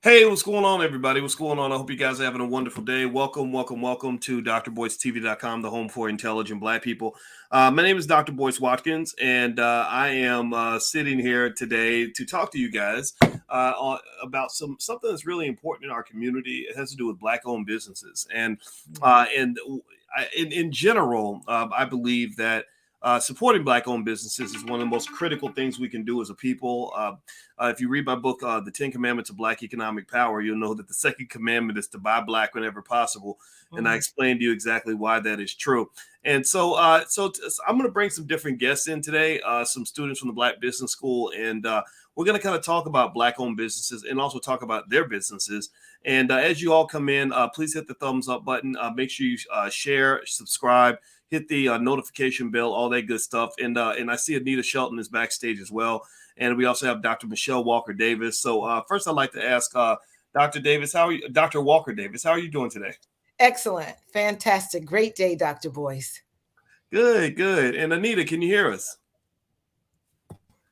Hey, what's going on, everybody? What's going on? I hope you guys are having a wonderful day. Welcome to drboycetv.com, the home for intelligent Black people. My name is Dr. Boyce Watkins, and I am sitting here today to talk to you guys about something that's really important in our community. It has to do with Black-owned businesses, in general, I believe that supporting Black-owned businesses is one of the most critical things we can do as a people. If you read my book, The 10 Commandments of Black Economic Power, you'll know that the second commandment is to buy Black whenever possible. And I explained to you exactly why that is true. And so I'm going to bring some different guests in today, some students from the Black Business School, and we're going to kind of talk about Black-owned businesses and also talk about their businesses. And as you all come in, please hit the thumbs up button. Make sure you share, subscribe, hit the notification bell, all that good stuff. And I see Anita Shelton is backstage as well. And we also have Dr. Michelle Walker Davis. So first, I'd like to ask Dr. Davis, Dr. Walker Davis, how are you doing today? Excellent. Fantastic. Great day, Dr. Boyce. Good, good. And Anita, can you hear us?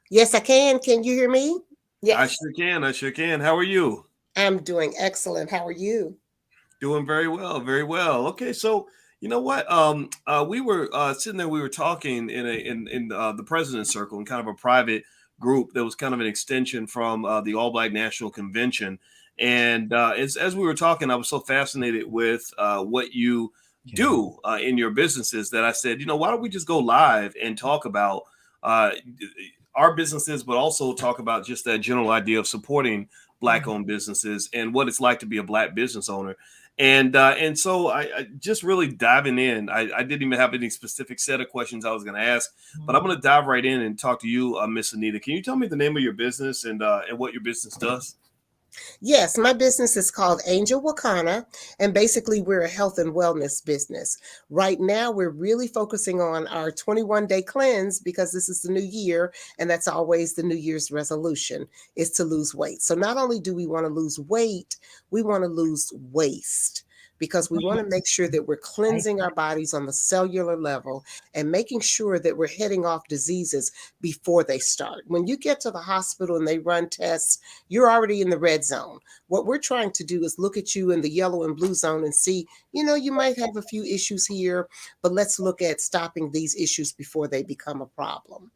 Yes, I can. Can you hear me? Yes. I sure can. I sure can. How are you? I'm doing excellent. How are you? Doing very well. Very well. Okay, so you know what? We were sitting there. We were talking in the president's circle in kind of a private group that was kind of an extension from the All Black National Convention. And as we were talking, I was so fascinated with what you do in your businesses that I said, why don't we just go live and talk about our businesses, but also talk about just that general idea of supporting Black-owned businesses and what it's like to be a Black business owner. And so I just really diving in. I didn't even have any specific set of questions I was going to ask, but I'm going to dive right in and talk to you, Miss Anita. Can you tell me the name of your business and what your business does? Yes, my business is called Angel Wakana, and basically we're a health and wellness business. Right now, we're really focusing on our 21-day cleanse because this is the new year, and that's always the New Year's resolution, is to lose weight. So not only do we want to lose weight, we want to lose waste, because we want to make sure that we're cleansing our bodies on the cellular level and making sure that we're heading off diseases before they start. When you get to the hospital and they run tests, you're already in the red zone. What we're trying to do is look at you in the yellow and blue zone and see, you might have a few issues here, but let's look at stopping these issues before they become a problem.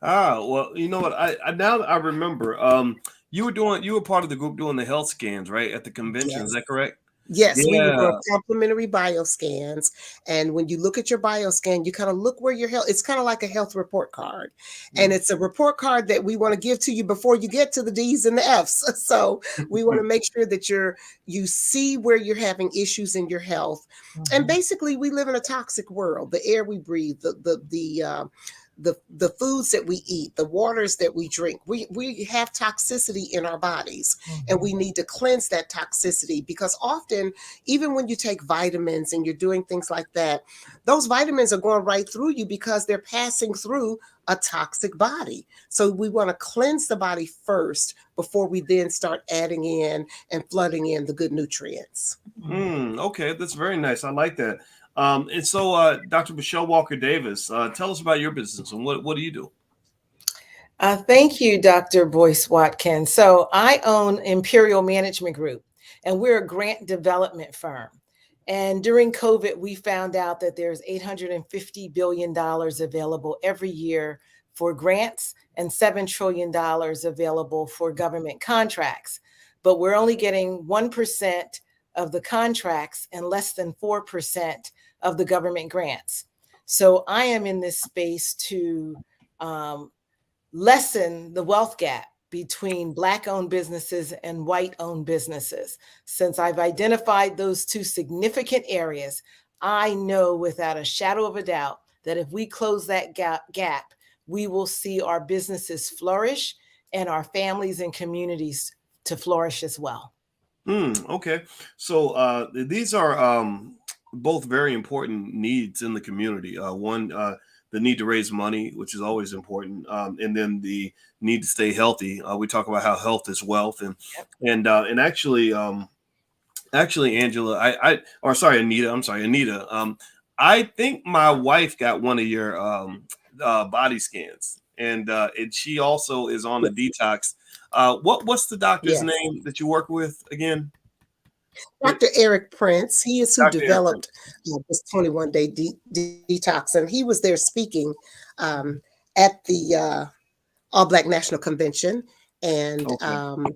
Well, you know what? Now I remember. You were part of the group doing the health scans, right, at the convention. Yes. Is that correct? Yes, we were Yeah. doing complimentary bioscans. And when you look at your bioscan, you kind of look where your health, it's kind of like a health report card. And it's a report card that we want to give to you before you get to the D's and the F's. So we want to make sure that you see where you're having issues in your health. And basically, we live in a toxic world. The air we breathe, the foods that we eat, the waters that we drink, we have toxicity in our bodies, and we need to cleanse that toxicity, because often, even when you take vitamins and you're doing things like that, those vitamins are going right through you because they're passing through a toxic body. So we want to cleanse the body first before we then start adding in and flooding in the good nutrients. Okay, that's very nice. I like that. And so, Dr. Michelle Walker Davis, tell us about your business and what do you do? Thank you, Dr. Boyce Watkins. So I own Imperial Management Group, and we're a grant development firm. And during COVID, we found out that there's $850 billion available every year for grants and $7 trillion available for government contracts. But we're only getting 1% of the contracts and less than 4% of the government grants. So I am in this space to lessen the wealth gap between Black-owned businesses and white-owned businesses. Since I've identified those two significant areas, I know without a shadow of a doubt that if we close that gap, we will see our businesses flourish and our families and communities to flourish as well. Okay. So these are both very important needs in the community. One, the need to raise money, which is always important, and then the need to stay healthy. We talk about how health is wealth, and actually, Angela, or sorry, Anita. I'm sorry, Anita. I think my wife got one of your body scans, and she also is on a detox. What's the doctor's Yes. name that you work with again? Dr. Eric Prince, he is who Dr. Eric Prince. developed this 21-day detox, and he was there speaking at the All Black National Convention, and Okay.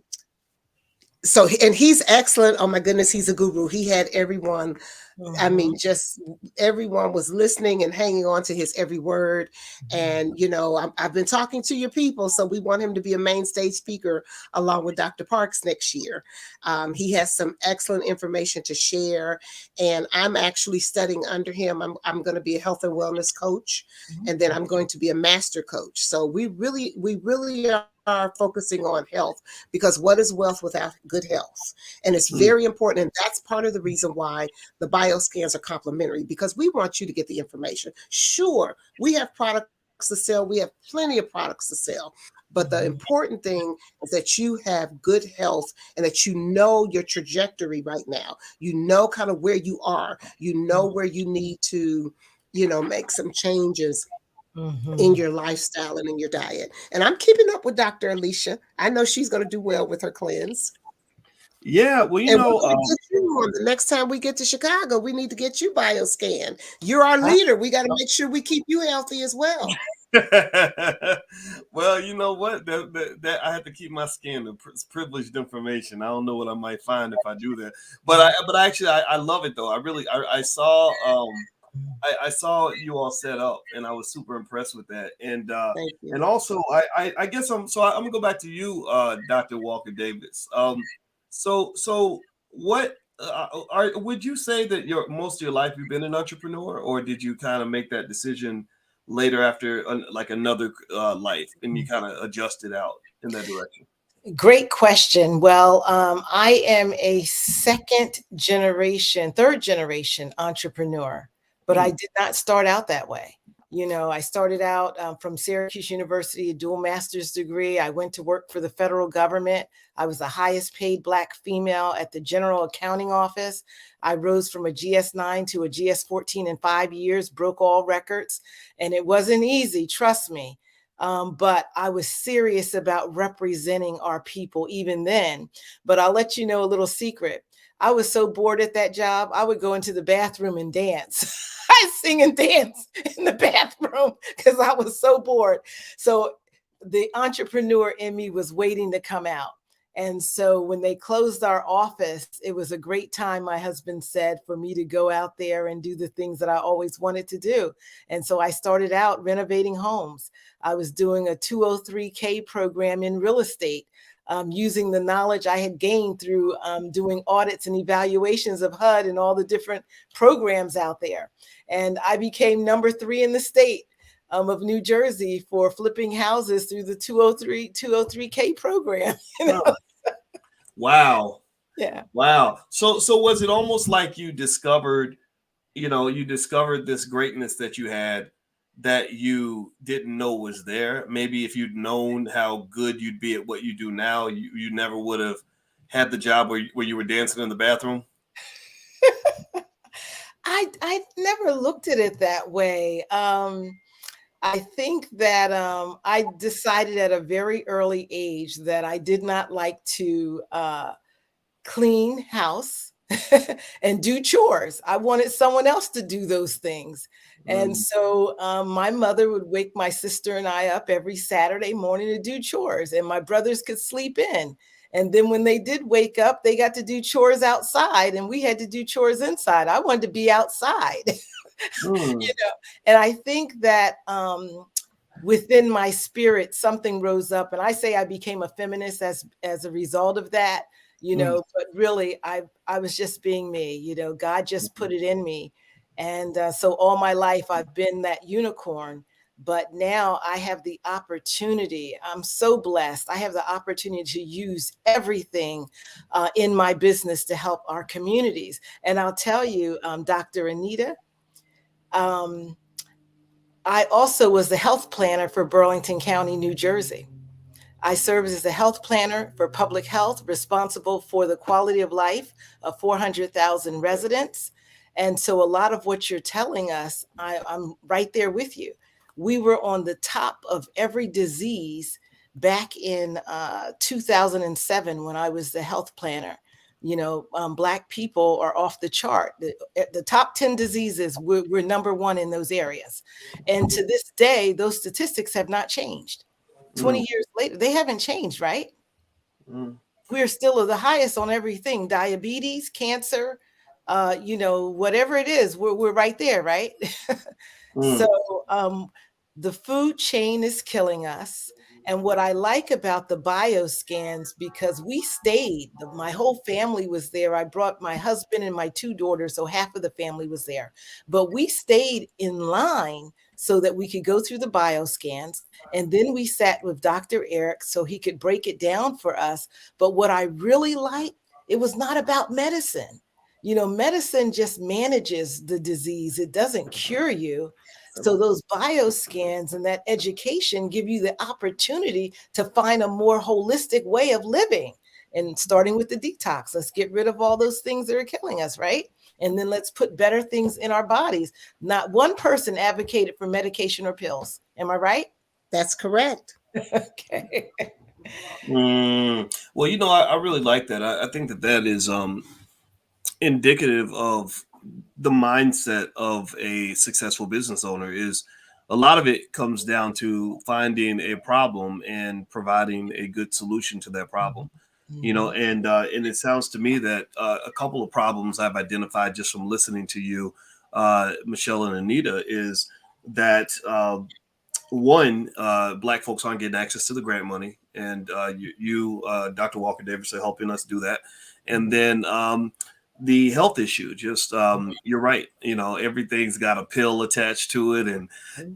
so and he's excellent. Oh my goodness, he's a guru. He had everyone. I mean, Mhm. just everyone was listening and hanging on to his every word. And, you know, I've been talking to your people, so we want him to be a main stage speaker along with Dr. Parks next year. He has some excellent information to share. And I'm actually studying under him. I'm going to be a health and wellness coach, and then I'm going to be a master coach. So we really are focusing on health, because what is wealth without good health? And it's very important. And that's part of the reason why the bioscans are complimentary, because we want you to get the information. Sure, we have products to sell. We have plenty of products to sell. But the important thing is that you have good health and that you know your trajectory right now. You know kind of where you are. You know where you need to, you know, make some changes in your lifestyle and in your diet. And I'm keeping up with Dr. Alicia. I know she's going to do well with her cleanse. Yeah, well, And we're going to get you on the next time we get to Chicago. We need to get you bioscan. You're our leader. We got to make sure we keep you healthy as well. well, you know what? That I have to keep my skin. It's privileged information. I don't know what I might find if I do that. But I love it though. I saw I saw you all set up, and I was super impressed with that. Thank you. And also I guess I'm gonna go back to you, Dr. Walker Davis. So what would you say that most of your life you've been an entrepreneur, or did you kind of make that decision later after like another life, and you kind of adjusted out in that direction? Great question. Well, I am a third generation entrepreneur, but I did not start out that way. You know, I started out from Syracuse University, a dual master's degree. I went to work for the federal government. I was the highest paid Black female at the General Accounting Office. I rose from a GS9 to a GS14 in 5 years, broke all records, and it wasn't easy, trust me. But I was serious about representing our people even then. But I'll let you know a little secret. I was so bored at that job, I would go into the bathroom and dance. I sing and dance in the bathroom because I was so bored. So the entrepreneur in me was waiting to come out. And so when they closed our office, it was a great time, my husband said, for me to go out there and do the things that I always wanted to do. And so I started out renovating homes. I was doing a 203K program in real estate, using the knowledge I had gained through doing audits and evaluations of HUD and all the different programs out there. And I became number 3 in the state of New Jersey for flipping houses through the 203K program. You know? Wow. Yeah. Wow. So was it almost like you discovered this greatness that you had that you didn't know was there? Maybe if you'd known how good you'd be at what you do now, you never would have had the job where you were dancing in the bathroom. I never looked at it that way. I think that I decided at a very early age that I did not like to clean house and do chores. I wanted someone else to do those things. And so my mother would wake my sister and I up every Saturday morning to do chores, and my brothers could sleep in. And then when they did wake up, they got to do chores outside, and we had to do chores inside. I wanted to be outside, you know. And I think that within my spirit, something rose up, and I say I became a feminist as a result of that. You know, but really, I was just being me. You know, God just put it in me, and so all my life I've been that unicorn. But now I have the opportunity. I'm so blessed. I have the opportunity to use everything in my business to help our communities. And I'll tell you, Dr. Anita, I also was the health planner for Burlington County, New Jersey. I serve as the health planner for public health, responsible for the quality of life of 400,000 residents. And so a lot of what you're telling us, I'm right there with you. we were on the top of every disease back in 2007 when I was the health planner. Black people are off the chart. The top 10 diseases, we're number one in those areas. And to this day, those statistics have not changed. 20 years later, they haven't changed, right? We're still the highest on everything: diabetes, cancer, whatever it is, we're right there, right? So the food chain is killing us. And what I like about the bioscans, because we stayed, my whole family was there. I brought my husband and my 2 daughters, so half of the family was there. But we stayed in line so that we could go through the bioscans. And then we sat with Dr. Eric so he could break it down for us. But what I really liked, it was not about medicine. Medicine just manages the disease. It doesn't cure you. So those bioscans and that education give you the opportunity to find a more holistic way of living. And starting with the detox, let's get rid of all those things that are killing us, right? And then let's put better things in our bodies. Not one person advocated for medication or pills. Am I right? That's correct. Okay. Well, I really like that. I think that is indicative of the mindset of a successful business owner. Is a lot of it comes down to finding a problem and providing a good solution to that problem. And it sounds to me that a couple of problems I've identified just from listening to you, Michelle and Anita, is that one, Black folks aren't getting access to the grant money, and you, Dr. Walker Davis, are helping us do that. And then the health issue, just you're right. Everything's got a pill attached to it,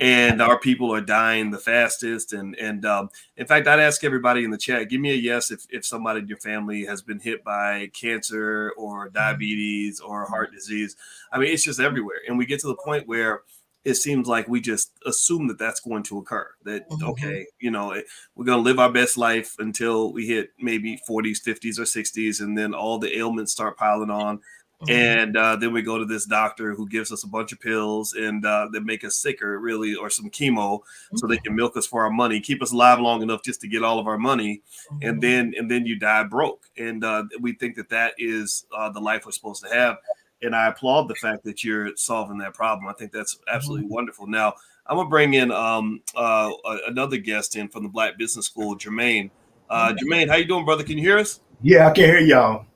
and our people are dying the fastest. And in fact, I'd ask everybody in the chat, give me a yes if somebody in your family has been hit by cancer or diabetes or heart disease. I mean, it's just everywhere, and we get to the point where it seems like we just assume that that's going to occur. That okay, we're going to live our best life until we hit maybe 40s, 50s, or 60s, and then all the ailments start piling on, and then we go to this doctor who gives us a bunch of pills and that make us sicker, really, or some chemo, so they can milk us for our money, keep us alive long enough just to get all of our money, and then you die broke. And we think that is the life we're supposed to have. And I applaud the fact that you're solving that problem. I think that's absolutely wonderful. Now, I'm going to bring in another guest in from the Black Business School, Jermaine. Jermaine, how you doing, brother? Can you hear us? Yeah, I can hear y'all.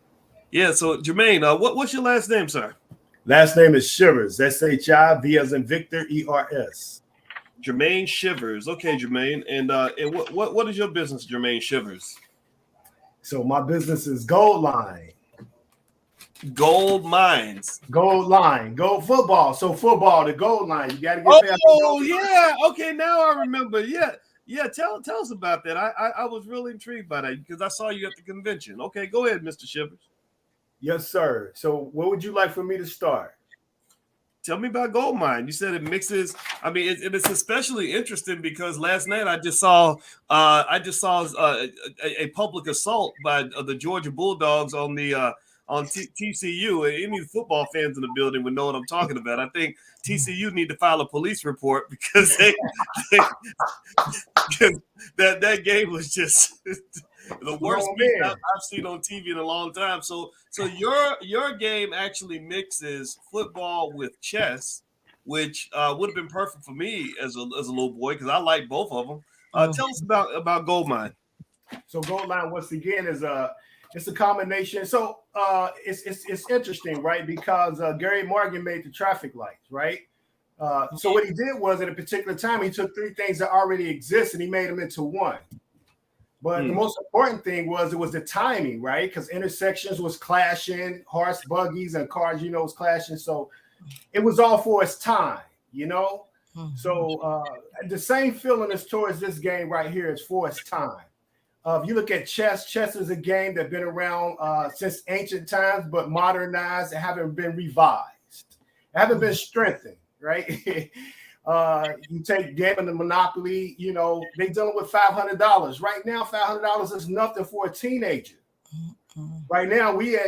Yeah, so Jermaine, what's your last name, sir? Last name is Shivers, S-H-I-V as in Victor, E-R-S. Jermaine Shivers. Okay, Jermaine. And what is your business, Jermaine Shivers? So my business is Gold Line. Gold Mines. Gold Line. Gold football. So football, the gold line. You got to get past. Oh, yeah. Okay, now I remember. Yeah. Tell us about that. I was really intrigued by that because I saw you at the convention. Okay, go ahead, Mr. Shivers. Yes, sir. So where would you like for me to start? Tell me about Gold Mine. You said it mixes. I mean, it's especially interesting because last night I just saw a public assault by the Georgia Bulldogs on the on TCU. Any football fans in the building would know what I'm talking about. I think TCU need to file a police report because that game was just the worst game I've seen on TV in a long time. So your game actually mixes football with chess, which would have been perfect for me as a little boy because I like both of them. Tell us about Gold Mine. So Gold Line, once again, is it's a combination. So it's interesting, right? Because Gary Morgan made the traffic lights, right? So what he did was at a particular time, he took 3 things that already exist and he made them into one. But the most important thing was it was the timing, right? Because intersections was clashing, horse buggies and cars, was clashing. So it was all for its time, So the same feeling is towards this game right here is for its time. If you look at chess is a game that's been around since ancient times, but modernized and haven't been revised, haven't been strengthened, right? You take gaming and Monopoly, they dealing with $500. Right now, $500 is nothing for a teenager. Right now, we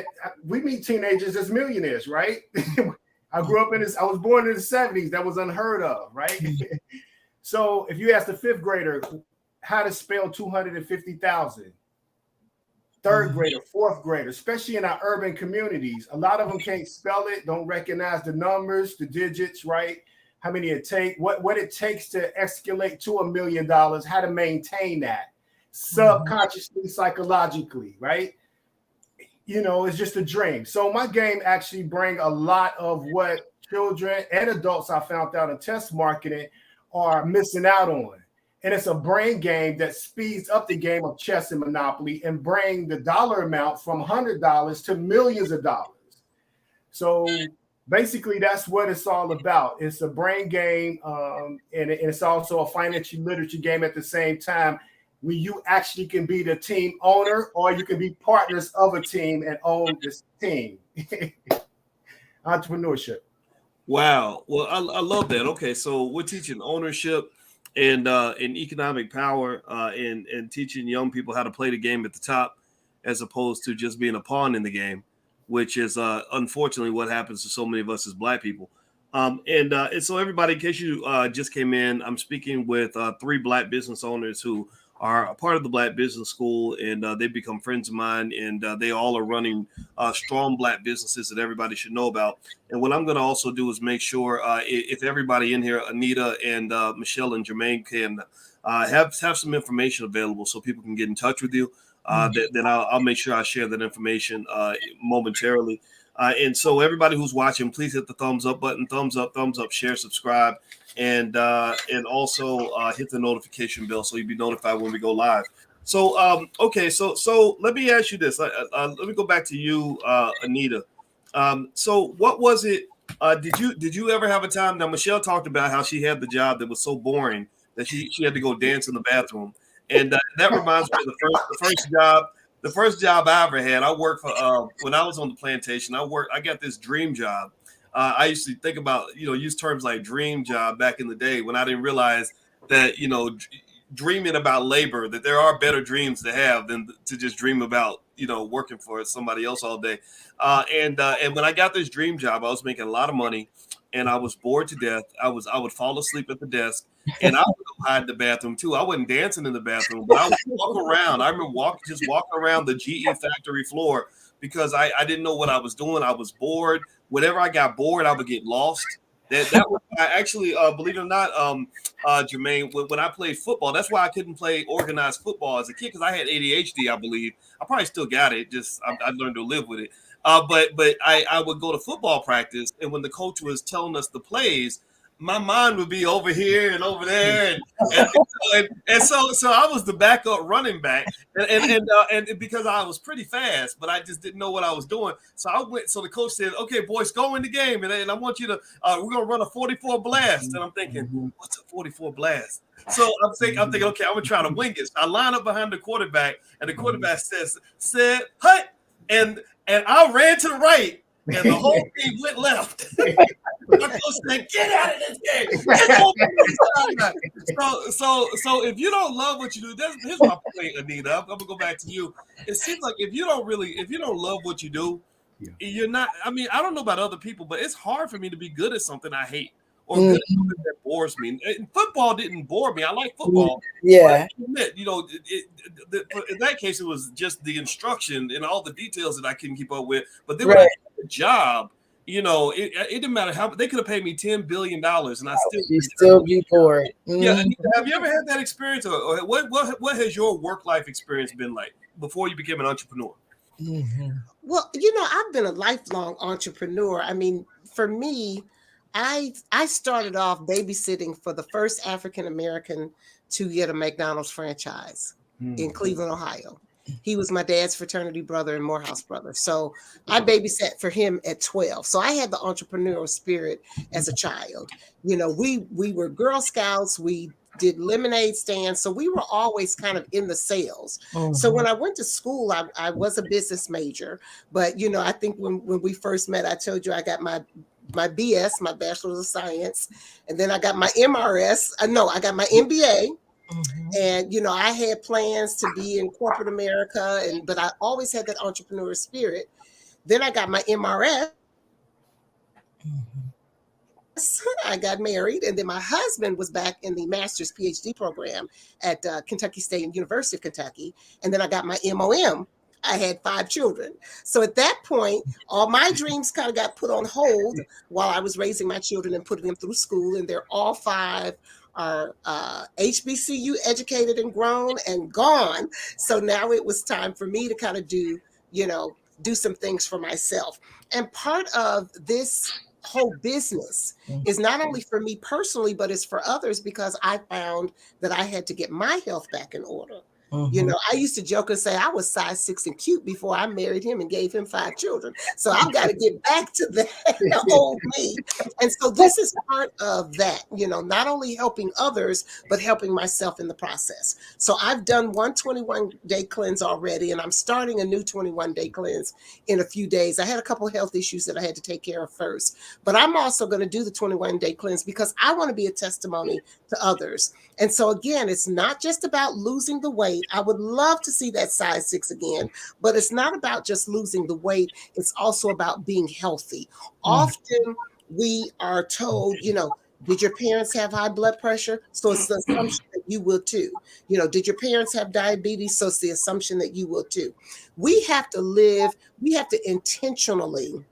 meet teenagers as millionaires, right? I was born in the 70s. That was unheard of, right? So if you ask the fifth grader how to spell 250,000, third grader, fourth grader, especially in our urban communities, a lot of them can't spell it, don't recognize the numbers, the digits, right? How many it take, what it takes to escalate to $1 million, how to maintain that subconsciously, psychologically, right? You know, it's just a dream. So my game actually bring a lot of what children and adults I found out in test marketing are missing out on. And it's a brain game that speeds up the game of chess and Monopoly and bring the dollar amount from $100 to millions of dollars. So basically, that's what it's all about. It's a brain game, and it's also a financial literacy game at the same time, where you actually can be the team owner or you can be partners of a team and own this team. Entrepreneurship. Wow. Well, I love that. Okay, so we're teaching ownership and economic power, and teaching young people how to play the game at the top, as opposed to just being a pawn in the game, which is unfortunately what happens to so many of us as Black people. And so everybody, in case you just came in, I'm speaking with 3 Black business owners who are a part of the Black Business School, and they've become friends of mine, and they all are running strong Black businesses that everybody should know about. And what I'm going to also do is make sure if everybody in here, Anita and Michelle and Jermaine, can have some information available so people can get in touch with you. Then I'll make sure I share that information momentarily. And so everybody who's watching, please hit the thumbs up button, thumbs up, share, subscribe, and also hit the notification bell so you'll be notified when we go live. So okay, so let me ask you this. Let me go back to you, Anita. So what was it? Did you ever have a time? Now Michelle talked about how she had the job that was so boring that she had to go dance in the bathroom, and that reminds me of the first job I ever had. I worked for when I was on the plantation. I got this dream job. I used to think about, use terms like dream job back in the day when I didn't realize that, dreaming about labor, that there are better dreams to have than to just dream about, working for somebody else all day. And when I got this dream job, I was making a lot of money and I was bored to death. I would fall asleep at the desk and I would go hide in the bathroom too. I wasn't dancing in the bathroom, but I would walk around. I remember walking around the GE factory floor because I didn't know what I was doing. I was bored. Whenever I got bored, I would get lost. That was actually, believe it or not, Jermaine, when I played football, that's why I couldn't play organized football as a kid, because I had ADHD, I believe. I probably still got it. Just I learned to live with it. But I would go to football practice, and when the coach was telling us the plays, my mind would be over here and over there, and so I was the backup running back, and because I was pretty fast, but I just didn't know what I was doing. So I went. So the coach said, "Okay, boys, go in the game, and I want you to. We're gonna run a 44 blast." And I'm thinking, "What's a 44 blast?" So I'm thinking, okay, I'm gonna try to wing it. So I line up behind the quarterback, and the quarterback said, "Hut," and I ran to the right. And the whole team went left. My coach said, "Get out of this game." So if you don't love what you do, here's my point, Anita. I'm gonna go back to you. It seems like if you don't love what you do, you're not. I mean, I don't know about other people, but it's hard for me to be good at something I hate or good at something that bores me. And football didn't bore me. I like football. Yeah. But I admit, in that case, it was just the instruction and all the details that I couldn't keep up with. But then when I got the job, it didn't matter how they could have paid me $10 billion, and I still be bored. Yeah. Have you ever had that experience, or what has your work life experience been like before you became an entrepreneur? Well, I've been a lifelong entrepreneur. I mean, for me, I started off babysitting for the first African American to get a McDonald's franchise in Cleveland, Ohio. He was my dad's fraternity brother and Morehouse brother. So I babysat for him at 12. So I had the entrepreneurial spirit as a child. We were Girl Scouts. We did lemonade stands. So we were always kind of in the sales. So when I went to school, I was a business major. But, I think when we first met, I told you I got my BS, my Bachelor's of Science. And then I got my MRS. I got my MBA. And, I had plans to be in corporate America, but I always had that entrepreneur spirit. Then I got my MRS. I got married, and then my husband was back in the master's PhD program at Kentucky State University of Kentucky. And then I got my MOM. I had 5 children. So at that point, all my dreams kind of got put on hold while I was raising my children and putting them through school. And they're all 5 are HBCU educated and grown and gone. So now it was time for me to kind of do some things for myself. And part of this whole business is not only for me personally, but it's for others, because I found that I had to get my health back in order. I used to joke and say I was size 6 and cute before I married him and gave him 5 children. So I've got to get back to that old me. And so this is part of that, not only helping others, but helping myself in the process. So I've done one 21-day cleanse already, and I'm starting a new 21-day cleanse in a few days. I had a couple of health issues that I had to take care of first, but I'm also going to do the 21-day cleanse because I want to be a testimony to others. And so again, it's not just about losing the weight. I would love to see that size 6 again, but it's not about just losing the weight. It's also about being healthy. Often we are told, did your parents have high blood pressure? So it's the assumption that you will too. Did your parents have diabetes? So it's the assumption that you will too. We have to intentionally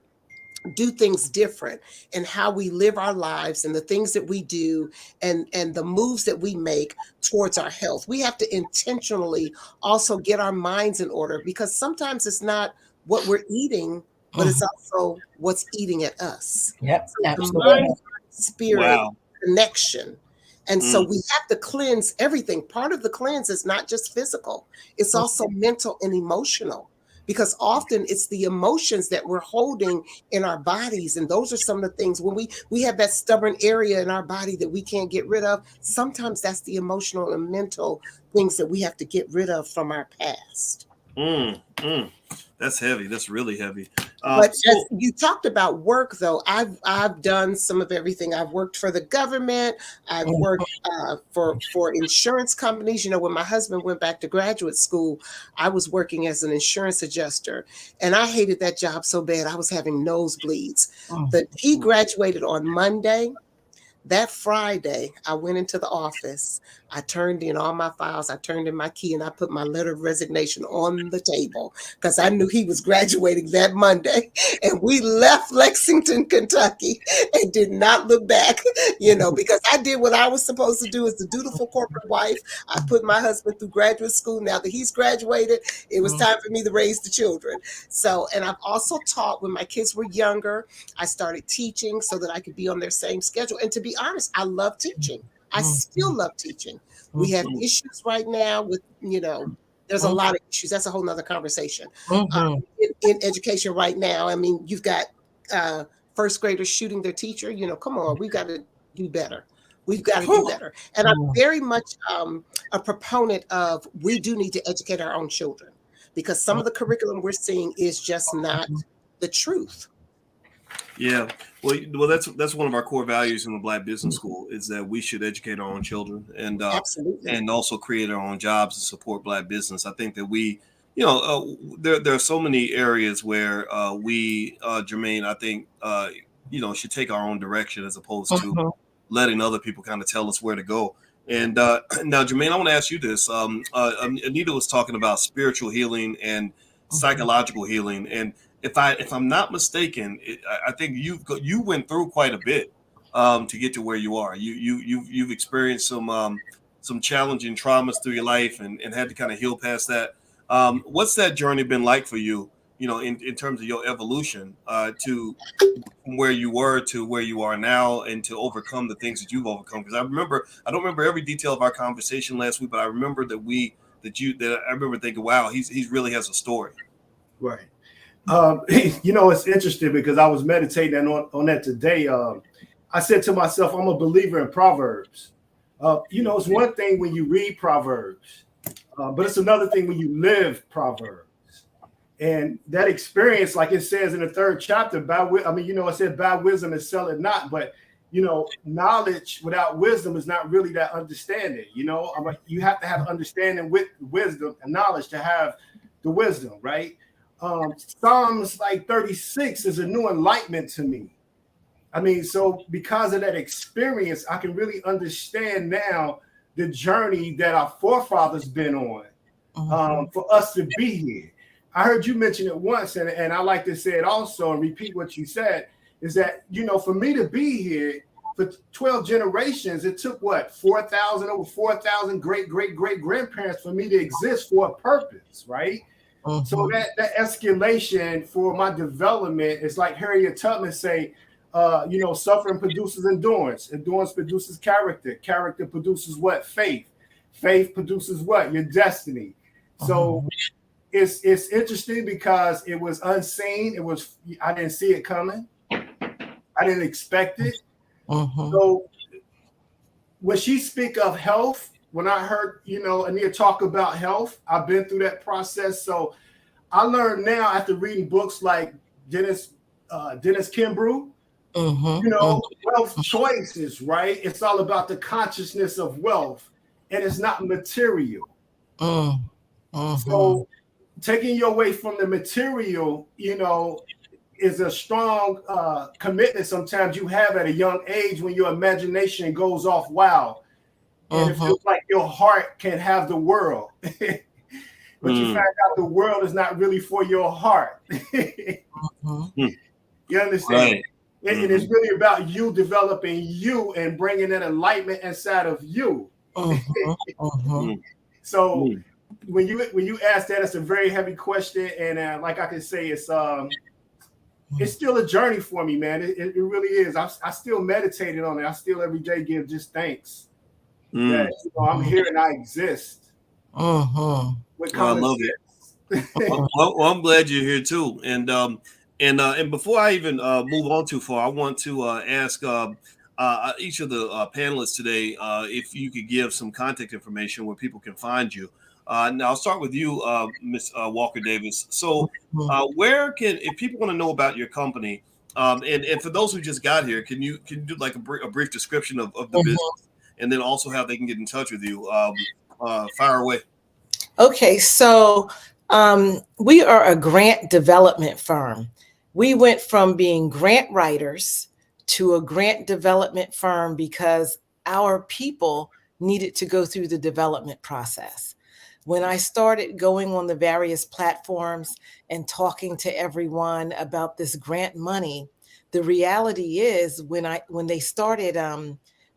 do things different in how we live our lives and the things that we do and the moves that we make towards our health. We have to intentionally also get our minds in order, because sometimes it's not what we're eating, but it's also what's eating at us. Yep, so absolutely. The mind, spirit connection. And so we have to cleanse everything. Part of the cleanse is not just physical, it's also mental and emotional. Because often it's the emotions that we're holding in our bodies. And those are some of the things when we have that stubborn area in our body that we can't get rid of. Sometimes that's the emotional and mental things that we have to get rid of from our past. That's heavy. That's really heavy. But as you talked about work, though, I've done some of everything. I've worked for the government. I've worked for insurance companies. When my husband went back to graduate school, I was working as an insurance adjuster, and I hated that job so bad. I was having nosebleeds. But he graduated on Monday. That Friday, I went into the office. I turned in all my files. I turned in my key, and I put my letter of resignation on the table because I knew he was graduating that Monday. And we left Lexington, Kentucky, and did not look back, because I did what I was supposed to do as the dutiful corporate wife. I put my husband through graduate school. Now that he's graduated, it was time for me to raise the children. So, and I've also taught when my kids were younger. I started teaching so that I could be on their same schedule. And to be honest, I love teaching. I still love teaching. We have issues right now with, there's a lot of issues. That's a whole nother conversation. In education right now, I mean, you've got first graders shooting their teacher. Come on, we've got to do better. We've got to do better. And I'm very much a proponent of we do need to educate our own children, because some of the curriculum we're seeing is just not the truth. Yeah, well, that's one of our core values in the Black Business School, is that we should educate our own children and also create our own jobs and support Black business. I think that we, there are so many areas where we, Jermaine, I think, should take our own direction as opposed to letting other people kind of tell us where to go. And now, Jermaine, I want to ask you this. Anita was talking about spiritual healing and psychological healing, and if I'm not mistaken, I think you went through quite a bit to get to where you are. You've experienced some challenging traumas through your life and had to kind of heal past that. What's that journey been like for you? In terms of your evolution to from where you were to where you are now, and to overcome the things that you've overcome. Because I don't remember every detail of our conversation last week, but I remember that I remember thinking, wow, he really has a story. Right. It's interesting because I was meditating on that today. I said to myself, I'm a believer in Proverbs. It's one thing when you read Proverbs, but it's another thing when you live Proverbs. And that experience, like it says in the 3rd chapter, it said, by wisdom and sell it not. But, knowledge without wisdom is not really that understanding. You have to have understanding with wisdom and knowledge to have the wisdom, right? Psalms like 36 is a new enlightenment to me. I mean, so because of that experience, I can really understand now the journey that our forefathers been on for us to be here. I heard you mention it once, and I like to say it also and repeat what you said, is that, you know, for me to be here for 12 generations, it took what, over 4,000 great grandparents for me to exist for a purpose, right? So that escalation for my development is like Harriet Tubman say, you know, suffering produces endurance. Endurance produces character. Character produces what? Faith. Faith produces what? Your destiny. So it's interesting because it was unseen. I didn't see it coming. I didn't expect it. So when she speak of health, when I heard, you know, Anita talk about health, I've been through that process. So I learned now after reading books like Dennis Kimbrough, you know, wealth choices, right? It's all about the consciousness of wealth, and it's not material. So taking you away from the material, you know, is a strong commitment sometimes you have at a young age when your imagination goes off wild. And it feels like your heart can have the world. But you find out the world is not really for your heart. You understand? Right. It is really about you developing you and bringing that enlightenment inside of you. So when you ask that, it's a very heavy question, and like I can say, it's still a journey for me, man. It really is. I still meditated on it. I still every day give just thanks that, you know, I'm here and I exist. With I love it. Well, I'm glad you're here too. And before I even move on too far, I want to ask each of the panelists today if you could give some contact information where people can find you. Now I'll start with you, Ms. Walker Davis. So where if people want to know about your company, and for those who just got here, can you do like a brief description of the business, and then also how they can get in touch with you? Fire away. Okay, so we are a grant development firm. We went from being grant writers to a grant development firm because our people needed to go through the development process. When I started going on the various platforms and talking to everyone about this grant money, the reality is when they started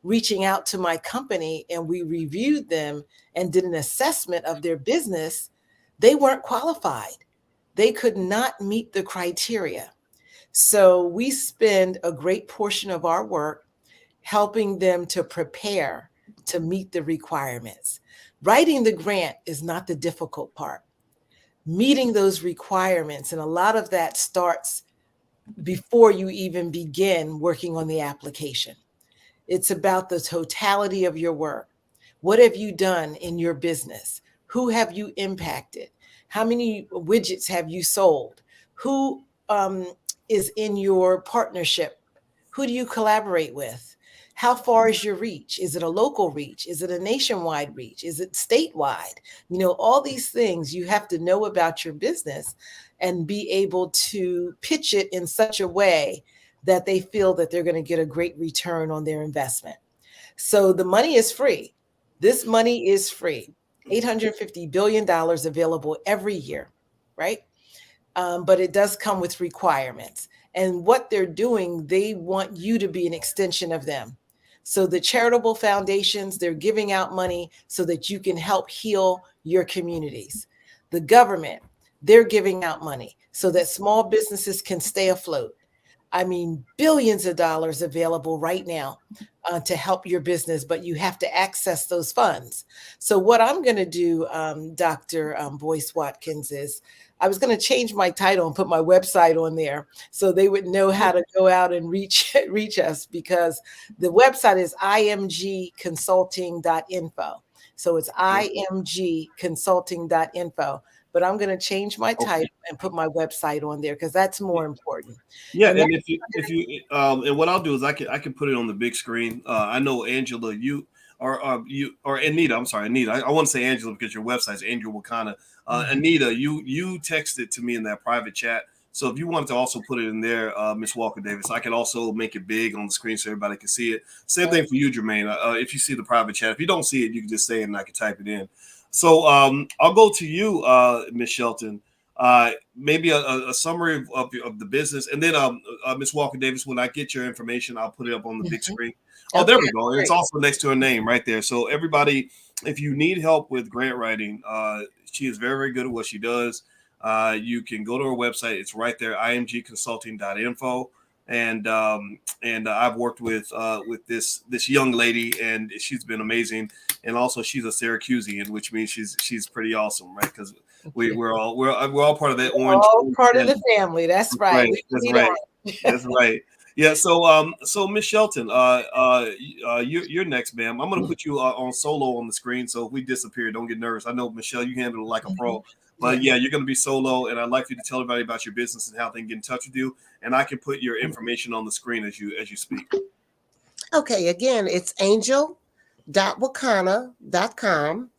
reaching out to my company and we reviewed them and did an assessment of their business, they weren't qualified. They could not meet the criteria. So we spend a great portion of our work helping them to prepare to meet the requirements. Writing the grant is not the difficult part. Meeting those requirements, and a lot of that starts before you even begin working on the application. It's about the totality of your work. What have you done in your business? Who have you impacted? How many widgets have you sold? Who is in your partnership? Who do you collaborate with? How far is your reach? Is it a local reach? Is it a nationwide reach? Is it statewide? You know, all these things you have to know about your business and be able to pitch it in such a way that they feel that they're going to get a great return on their investment. So the money is free. This money is free. $850 billion available every year, right? But it does come with requirements. And what they're doing, they want you to be an extension of them. So the charitable foundations, they're giving out money so that you can help heal your communities. The government, they're giving out money so that small businesses can stay afloat. I mean, billions of dollars available right now to help your business, but you have to access those funds. So what I'm going to do, Dr. Boyce Watkins, is I was going to change my title and put my website on there so they would know how to go out and reach us, because the website is imgconsulting.info. So it's imgconsulting.info. But I'm going to change my title and put my website on there because that's more important. Yeah, and if you and what I'll do is I can put it on the big screen. I know Angela, you or Anita. I'm sorry, Anita. I want to say Angela because your website's Angel Wakana. Anita, you texted to me in that private chat, So if you wanted to also put it in there, Miss Walker Davis, I can also make it big on the screen so everybody can see it. Same thing for you, Jermaine. If you see the private chat, if you don't see it, you can just say it and I can type it in. So I'll go to you, Miss Shelton. Maybe a summary of the business, and then Miss Walker Davis, when I get your information, I'll put it up on the big screen. Oh, there we go. It's also next to her name right there. So everybody, if you need help with grant writing, she is very, very good at what she does. You can go to her website. It's right there, imgconsulting.info. And I've worked with this young lady, and she's been amazing. And also, she's a Syracusean, which means she's pretty awesome, right? Because we're all part of that orange. All part of the family. That's right. That's right. That's right. Yeah. So Miss Shelton, you're next, ma'am. I'm gonna put you on solo on the screen. So if we disappear, don't get nervous. I know, Michelle, you handle it like a pro. But yeah, you're going to be solo, and I'd like you to tell everybody about your business and how they can get in touch with you. And I can put your information on the screen as you speak. Okay, again, it's angel.wakana.com,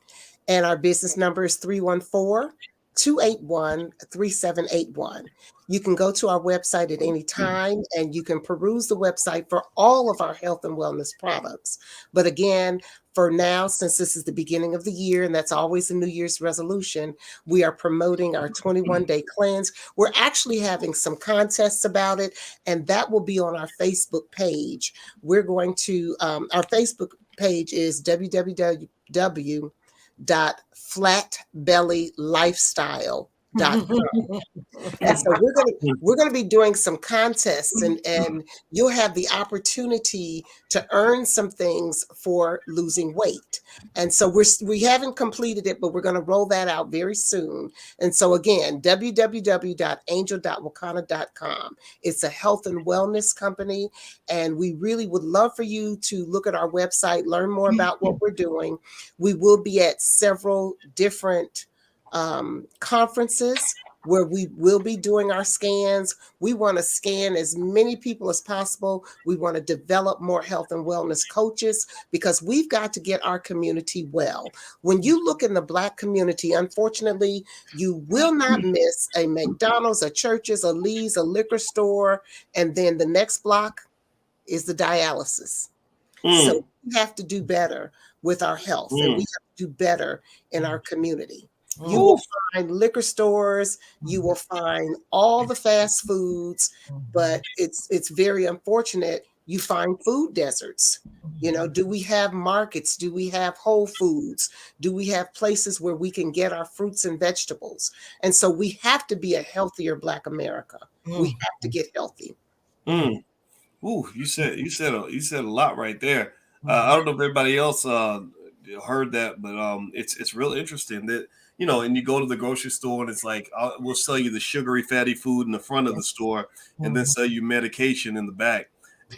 and our business number is 314-281-3781. You can go to our website at any time, and you can peruse the website for all of our health and wellness products. But again, for now, since this is the beginning of the year, and that's always a New Year's resolution, we are promoting our 21-day cleanse. We're actually having some contests about it, and that will be on our Facebook page. We're going to, our Facebook page is www.flatbellylifestyle.com. And so we're going to be doing some contests, and you'll have the opportunity to earn some things for losing weight. And so we haven't completed it, but we're going to roll that out very soon. And so again, www.angel.wakana.com. It's a health and wellness company, and we really would love for you to look at our website, learn more about what we're doing. We will be at several different conferences where we will be doing our scans. We want to scan as many people as possible. We want to develop more health and wellness coaches, because we've got to get our community well. When you look in the Black community, unfortunately, you will not miss a McDonald's, a Church's, a Lee's, a liquor store, and then the next block is the dialysis. So we have to do better with our health, and we have to do better in our community. You will find liquor stores, you will find all the fast foods, but it's very unfortunate. You find food deserts. You know, do we have markets? Do we have Whole Foods? Do we have places where we can get our fruits and vegetables? And so we have to be a healthier Black America. We have to get healthy. Ooh, you said a lot right there. I don't know if everybody else heard that, but it's really interesting that, you know, and you go to the grocery store and it's like, we'll sell you the sugary, fatty food in the front of the store, and then sell you medication in the back.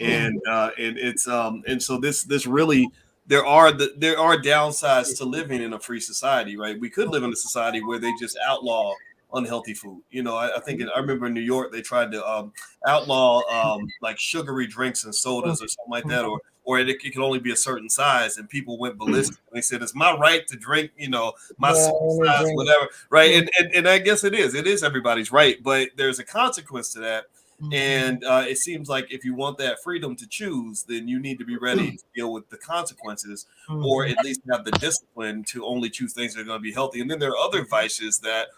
And it's and so this really, there are downsides to living in a free society, right? We could live in a society where they just outlaw unhealthy food. You know, I think I remember in New York they tried to outlaw like sugary drinks and sodas or something like that, or it could only be a certain size, and people went ballistic. They said, "It's my right to drink, you know, my size, whatever." Right? And I guess it is everybody's right, but there's a consequence to that. And it seems like if you want that freedom to choose, then you need to be ready to deal with the consequences, or at least have the discipline to only choose things that are going to be healthy. And then there are other vices that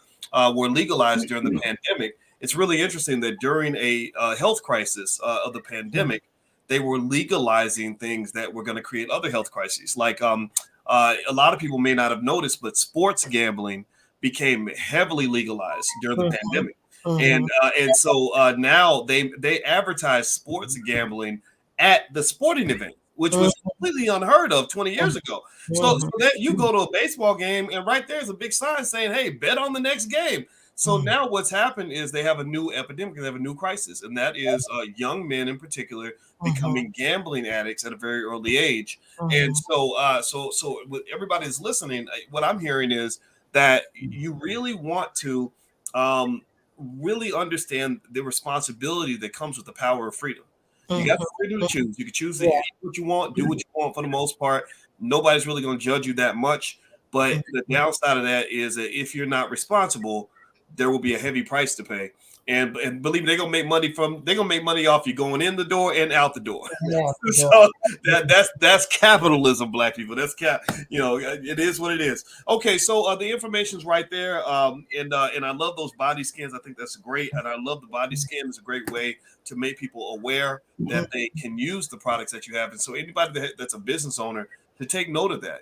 were legalized during the pandemic. It's really interesting that during a health crisis of the pandemic, they were legalizing things that were going to create other health crises. Like a lot of people may not have noticed, but sports gambling became heavily legalized during the pandemic. And so now they advertise sports gambling at the sporting event, which was completely unheard of 20 years ago. So that you go to a baseball game, and right there's a big sign saying, "Hey, bet on the next game." So now what's happened is they have a new epidemic, they have a new crisis, and that is young men in particular becoming gambling addicts at a very early age. And so with everybody that's listening, what I'm hearing is that you really want to really understand the responsibility that comes with the power of freedom. You got the freedom to choose. You can choose to eat what you want, do what you want for the most part. Nobody's really going to judge you that much. But the downside of that is that if you're not responsible, there will be a heavy price to pay. And believe me, they're gonna make money off you going in the door and out the door. Yeah. So that's capitalism, black people. That's it is what it is. Okay, so the information's right there. And I love those body scans. I think that's great. And I love the body scan is a great way to make people aware that they can use the products that you have. And so anybody that's a business owner, to take note of that.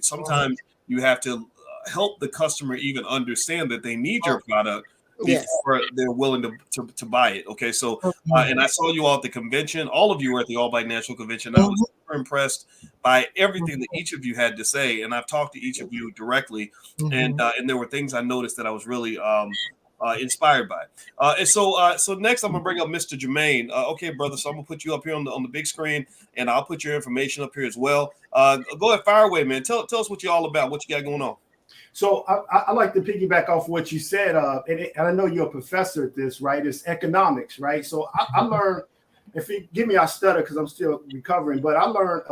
Sometimes you have to help the customer even understand that they need your product before they're willing to buy it. Okay, so and I saw you all at the convention. All of you were at the All Bite Natural convention. I was super impressed by everything that each of you had to say, and I've talked to each of you directly, and there were things I noticed that I was really inspired by. And so next I'm gonna bring up Mr. Jermaine. Okay, brother. So I'm gonna put you up here on the big screen, and I'll put your information up here as well. Go ahead, fire away, man. Tell us what you're all about. What you got going on? So I like to piggyback off what you said, and I know you're a professor at this, right? It's economics, right? So I learned, if you give me, I stutter because I'm still recovering, but I learned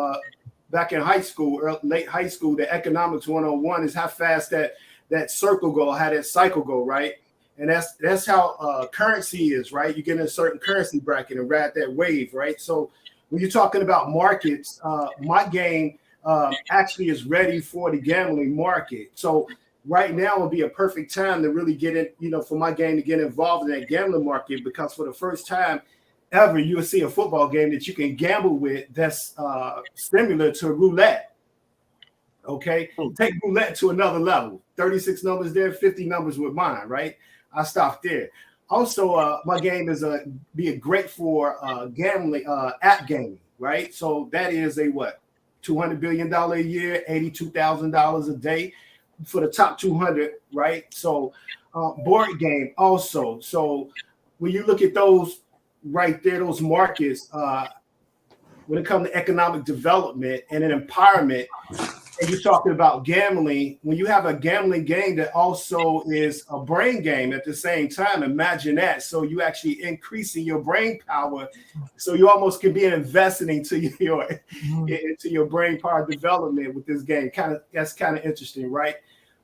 back in high school, late high school, that economics 101 is how fast that circle go, how that cycle go, right? And that's how currency is, right? You get in a certain currency bracket and ride that wave, right? So when you're talking about markets, my game actually is ready for the gambling market. So right now would be a perfect time to really get in, for my game to get involved in that gambling market, because for the first time ever, you will see a football game that you can gamble with that's similar to roulette. Okay, take roulette to another level. 36 numbers there, 50 numbers with mine, right? I stopped there. Also, my game is be great for gambling, app gaming, right? So that is a what? $200 billion a year, $82,000 a day for the top 200, right? So board game also. So when you look at those right there, those markets, when it comes to economic development and an empowerment, and you're talking about gambling, when you have a gambling game that also is a brain game at the same time, imagine that. So you actually increasing your brain power. So you almost can be investing into your brain power development with this game. That's kind of interesting, right?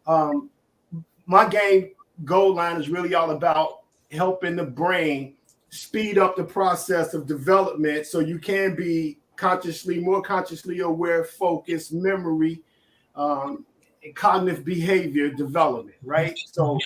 My game goal line is really all about helping the brain speed up the process of development so you can be more consciously aware, focus, memory, and cognitive behavior development, right? So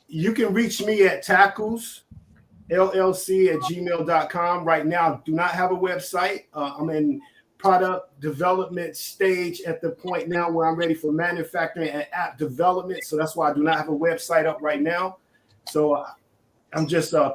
you can reach me at tacklesllc@gmail.com. Right now, do not have a website. I'm in product development stage at the point now where I'm ready for manufacturing and app development. So that's why I do not have a website up right now. So I'm just, I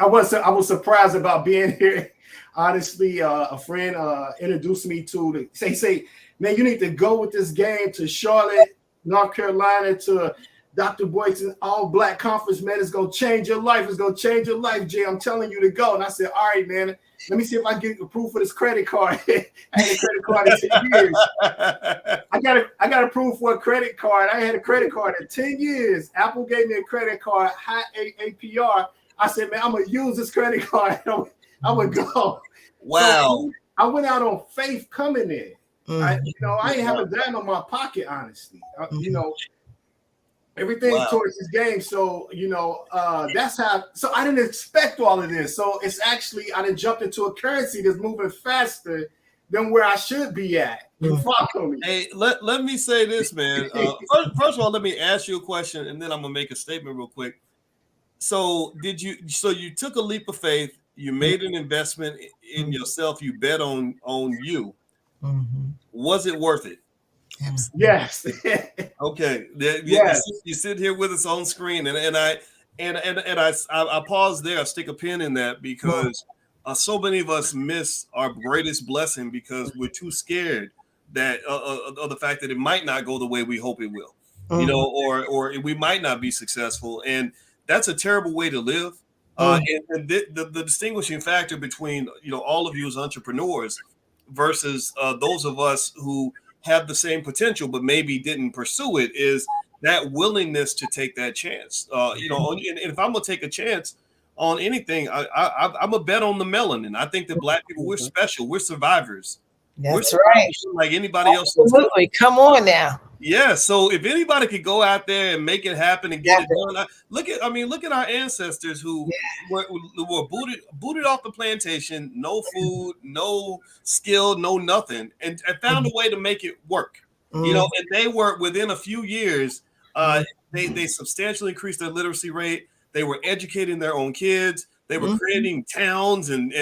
was surprised about being here. Honestly, a friend introduced me to say, man, you need to go with this game to Charlotte, North Carolina, to Dr. Boyd's all black conference, man. It's going to change your life. It's going to change your life, Jay. I'm telling you to go. And I said, all right, man, let me see if I can get approved for this credit card. I had a credit card in 10 years. I got approved for a credit card. I had a credit card in 10 years. Apple gave me a credit card, high APR. I said, man, I'm going to use this credit card. I would go. Wow. So I went out on faith coming in. I ain't have a dime on my pocket, honestly. Everything towards this game. So, that's how. So I didn't expect all of this. So it's actually, I done jumped into a currency that's moving faster than where I should be at. You follow me? Hey, let me say this, man. First of all, let me ask you a question, and then I'm gonna make a statement real quick. So you took a leap of faith, you made an investment in yourself, you bet on you. Was it worth it? Yes. Okay. Yes. You sit here with us on screen, and I pause there. I stick a pin in that because so many of us miss our greatest blessing because we're too scared that of the fact that it might not go the way we hope it will, or we might not be successful, and that's a terrible way to live. And the distinguishing factor between all of you as entrepreneurs versus those of us who have the same potential but maybe didn't pursue it is that willingness to take that chance. And if I'm gonna take a chance on anything, I'm a bet on the melanin. I think that Black people, we're special. We're survivors. That's right. Like anybody else. Absolutely. Come on now. Yeah, so if anybody could go out there and make it happen and get it done, look at our ancestors who were booted off the plantation, no food, no skill, no nothing, and found a way to make it work. You know, and they were within a few years, they substantially increased their literacy rate. They were educating their own kids. They were creating towns and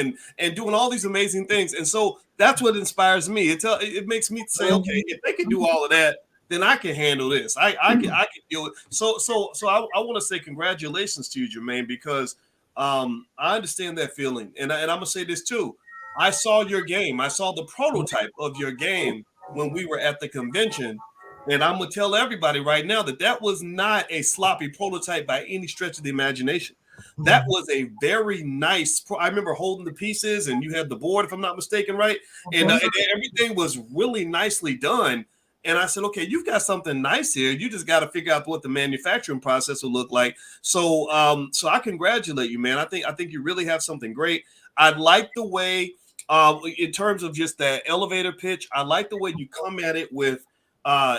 doing all these amazing things. And so that's what inspires me. It makes me say, okay, if they can do all of that, then I can handle this. I can deal with. So I want to say congratulations to you, Jermaine, because I understand that feeling, and I'm gonna say this too. I saw your game. I saw the prototype of your game when we were at the convention, and I'm gonna tell everybody right now that was not a sloppy prototype by any stretch of the imagination. That was a very nice. I remember holding the pieces, and you had the board, if I'm not mistaken, right? And everything was really nicely done. And I said, okay, you've got something nice here. You just got to figure out what the manufacturing process will look like. So, so I congratulate you, man. I think you really have something great. I like the way, in terms of just that elevator pitch, I like the way you come at it with,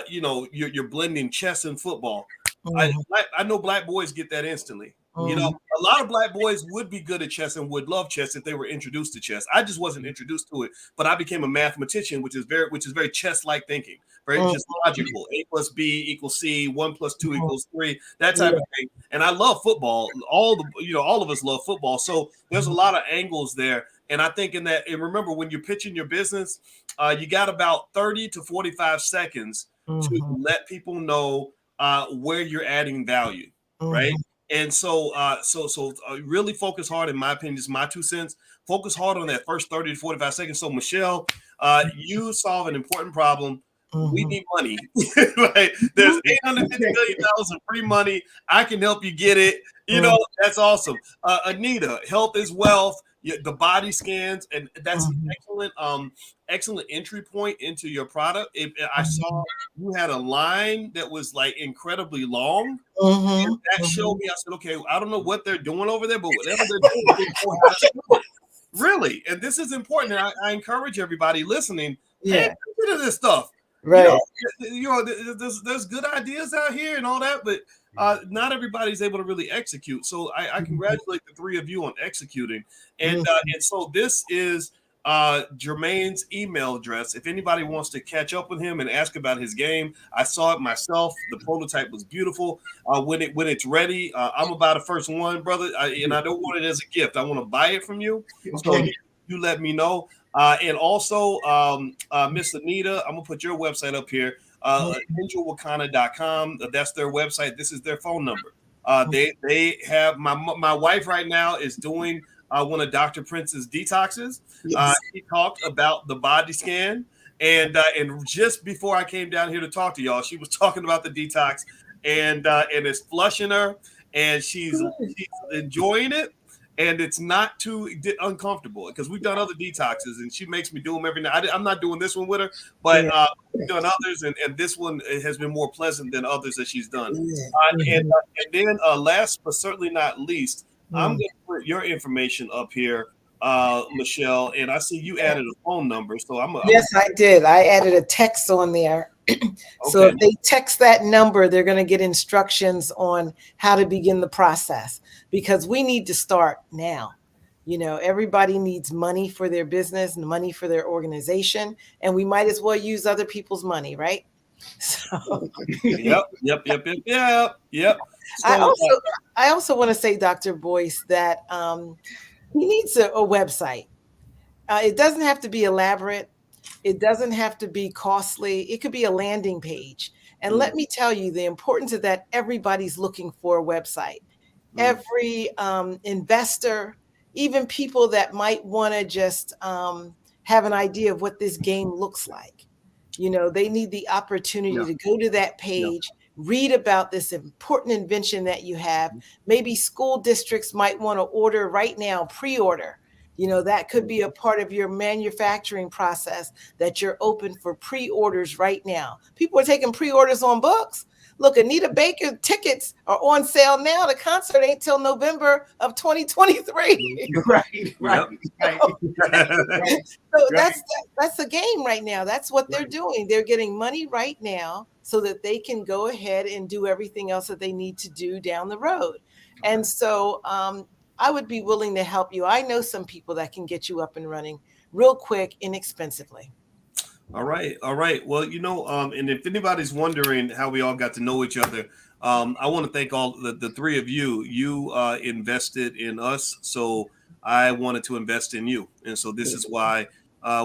you're blending chess and football. I know black boys get that instantly. You know, a lot of black boys would be good at chess and would love chess if they were introduced to chess. I just wasn't introduced to it, but I became a mathematician, which is very chess-like thinking, very just logical. A plus B equals C, 1 plus 2 equals 3, that type of thing. And I love football. All of us love football. So there's a lot of angles there. And I think and remember, when you're pitching your business, you got about 30 to 45 seconds to let people know where you're adding value, right? And so, really focus hard, in my opinion, just my 2 cents, focus hard on that first 30 to 45 seconds. So, Michelle, you solve an important problem. We need money, right? There's $850 million in free money. I can help you get it. You know, that's awesome. Anita, health is wealth. The body scans, and that's an excellent entry point into your product. I saw you had a line that was like incredibly long. And that showed me. I said, okay, I don't know what they're doing over there, but whatever they're doing, they know how to do it. Really, and this is important. And I encourage everybody listening, pay attention to this stuff. Right. There's good ideas out here and all that, but not everybody's able to really execute. So I congratulate the three of you on executing. And so this is Jermaine's email address. If anybody wants to catch up with him and ask about his game, I saw it myself. The prototype was beautiful. When it's ready, I'm about the first one, brother. And I don't want it as a gift. I want to buy it from you. So you let me know. And also, Miss Anita, I'm gonna put your website up here. AngelWakana.com. That's their website. This is their phone number. They have my wife right now is doing one of Dr. Prince's detoxes. He talked about the body scan, and just before I came down here to talk to y'all, she was talking about the detox, and it's flushing her, and she's enjoying it. And it's not too uncomfortable, because we've done other detoxes, and she makes me do them every night. I'm not doing this one with her, but we've done others, and this one has been more pleasant than others that she's done. And then last but certainly not least, I'm going to put your information up here, Michelle, and I see you added a phone number. So Yes, I did. I added a text on there. So if they text that number, they're going to get instructions on how to begin the process, because we need to start now. You know, everybody needs money for their business and money for their organization, and we might as well use other people's money, right? So Yep. So, I also want to say, Dr. Boyce, that he needs a website. It doesn't have to be elaborate. It doesn't have to be costly. It could be a landing page. And let me tell you, the importance of that, everybody's looking for a website. Every investor, even people that might want to just have an idea of what this game looks like. You know, they need the opportunity to go to that page, read about this important invention that you have. Maybe school districts might want to order right now, pre-order. You know, that could be a part of your manufacturing process, that you're open for pre-orders right now. People are taking pre-orders on books. Look, Anita Baker tickets are on sale now. The concert ain't till November of 2023. Right. So that's the game right now. That's what they're doing. They're getting money right now so that they can go ahead and do everything else that they need to do down the road. And so I would be willing to help you. I know some people that can get you up and running real quick, inexpensively. All right. Well, and if anybody's wondering how we all got to know each other, I want to thank all the three of you. You invested in us, so I wanted to invest in you, and so this is why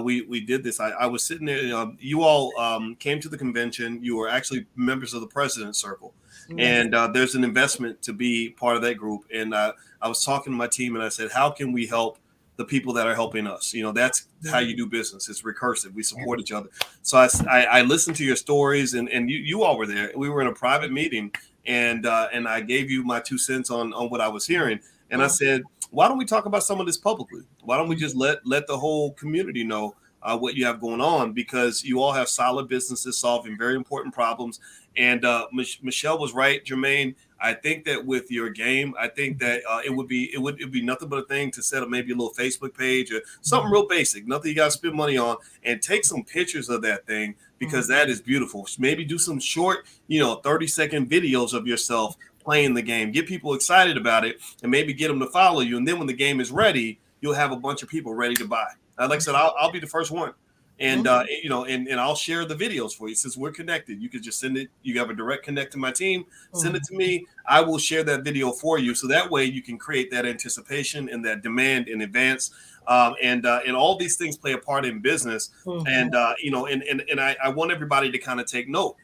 we did this. I was sitting there. You all came to the convention. You were actually members of the President's Circle, and there's an investment to be part of that group. And I was talking to my team, and I said, "How can we help the people that are helping us?" That's how you do business. It's recursive. We support each other. So I listened to your stories, and you all were there. We were in a private meeting, and I gave you my 2 cents on what I was hearing. And I said, why don't we talk about some of this publicly? Why don't we just let the whole community know what you have going on? Because you all have solid businesses solving very important problems. And Michelle was right, Jermaine. I think that with your game, I think that it would be nothing but a thing to set up maybe a little Facebook page or something real basic, nothing you got to spend money on, and take some pictures of that thing, because that is beautiful. Maybe do some short, 30-second videos of yourself playing the game, get people excited about it, and maybe get them to follow you. And then when the game is ready, you'll have a bunch of people ready to buy. Like I said, I'll be the first one. And, and I'll share the videos for you since we're connected. You could just send it. You have a direct connect to my team. Send it to me. I will share that video for you. So that way you can create that anticipation and that demand in advance. And all these things play a part in business. And I want everybody to kind of take note.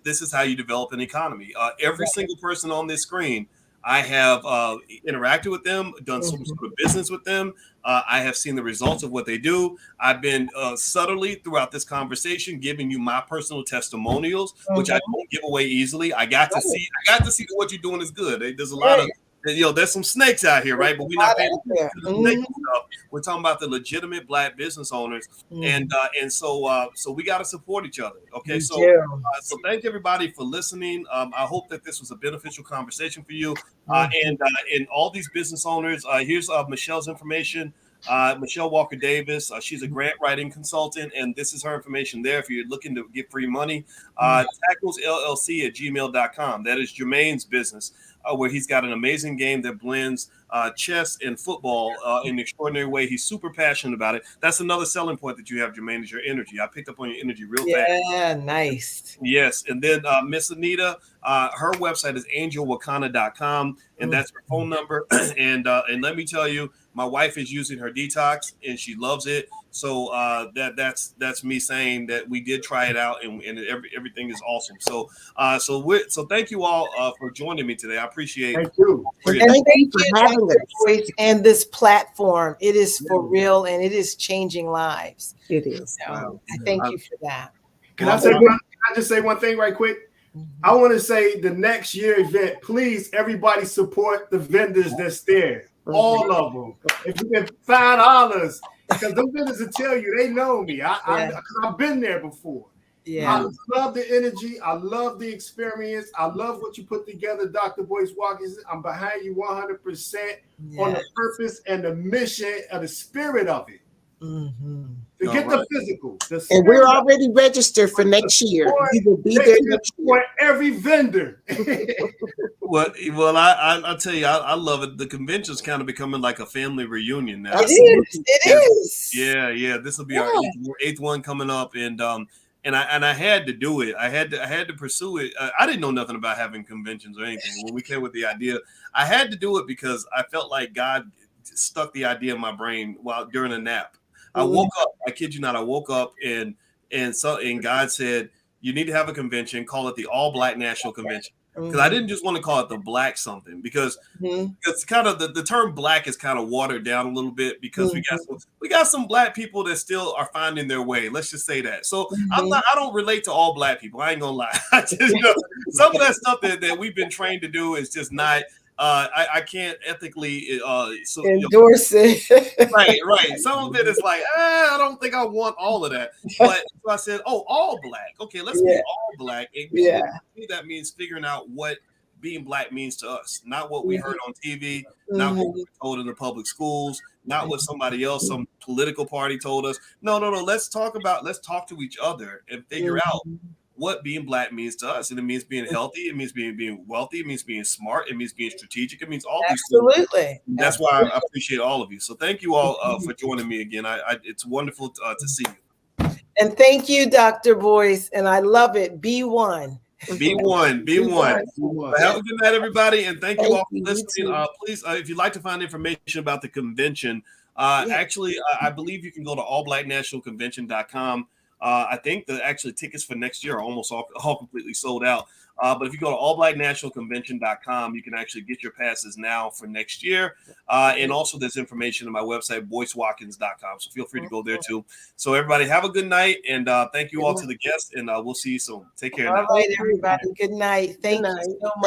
This is how you develop an economy. Every single person on this screen, I have interacted with them, done some sort of business with them. I have seen the results of what they do. I've been subtly throughout this conversation giving you my personal testimonials, which I don't give away easily. I got to see that what you're doing is good. There's a lot of there's some snakes out here, right? But we're not paying attention to the snake stuff. We're talking about the legitimate Black business owners, and so we got to support each other. Okay, so thank everybody for listening. I hope that this was a beneficial conversation for you, and all these business owners. Here's Michelle's information. Michelle Walker Davis. She's a grant writing consultant, and this is her information there if you're looking to get free money. TacklesLLC@gmail.com. That is Jermaine's business, where he's got an amazing game that blends chess and football in an extraordinary way. He's super passionate about it. That's another selling point that you have, Jermaine, is your energy. I picked up on your energy real fast. Yeah, nice. Yes. And then Miss Anita, her website is angelwakana.com, and that's her phone number. And let me tell you, my wife is using her detox and she loves it. So that's me saying that we did try it out, and everything is awesome. So thank you all for joining me today. I appreciate it. Thank you. And thank you for having us and this platform. It is for real, and it is changing lives. It is. So I thank you for that. Can I just say one thing right quick? I want to say the next year event, please, everybody support the vendors that's there. All of them. If you can $5, because them vendors will tell you, they know me. I've been there before. Yeah. I love the energy. I love the experience. I love what you put together, Dr. Boyce Watkins. I'm behind you 100% on the purpose and the mission of the spirit of it. To get the physical. And we're already registered for next year. We will be there next year. For every vendor. Well, I'll tell you, I love it. The convention's kind of becoming like a family reunion now. It is. Yeah. This will be our eighth one coming up, and I had to do it. I had to pursue it. I didn't know nothing about having conventions or anything. When we came with the idea, I had to do it because I felt like God stuck the idea in my brain during a nap. I woke up. I kid you not. I woke up and God said, "You need to have a convention. Call it the All Black National Convention." Because I didn't just want to call it the Black something, because it's kind of the term Black is kind of watered down a little bit, because we got some Black people that still are finding their way. Let's just say that. So I don't relate to all Black people. I ain't gonna lie. I just some of that stuff that we've been trained to do is just not. I can't ethically endorse it. right. Some of it is like, I don't think I want all of that. But so I said, oh, all black. Okay, let's be all black. And Yeah. that means figuring out what being black means to us, not what we heard on TV, not what we were told in the public schools, not what somebody else, some political party told us. No. Let's talk to each other and figure out what being black means to us. And it means being healthy, it means being wealthy, it means being smart, it means being strategic, it means all these things. Absolutely. That's why I appreciate all of you. So thank you all for joining me again. It's wonderful to see you. And thank you, Dr. Boyce. And I love it. Be one. Be one. Have a good night, everybody, and thank you all for listening. Please, if you'd like to find information about the convention, actually, I believe you can go to allblacknationalconvention.com. I think the actually tickets for next year are almost all completely sold out. But if you go to allblacknationalconvention.com, you can actually get your passes now for next year. And also there's information on my website, boycewatkins.com. So feel free to go there too. So everybody have a good night. And thank you all to the guests. And we'll see you soon. Take care. All right, everybody. Good night. Thank you so much.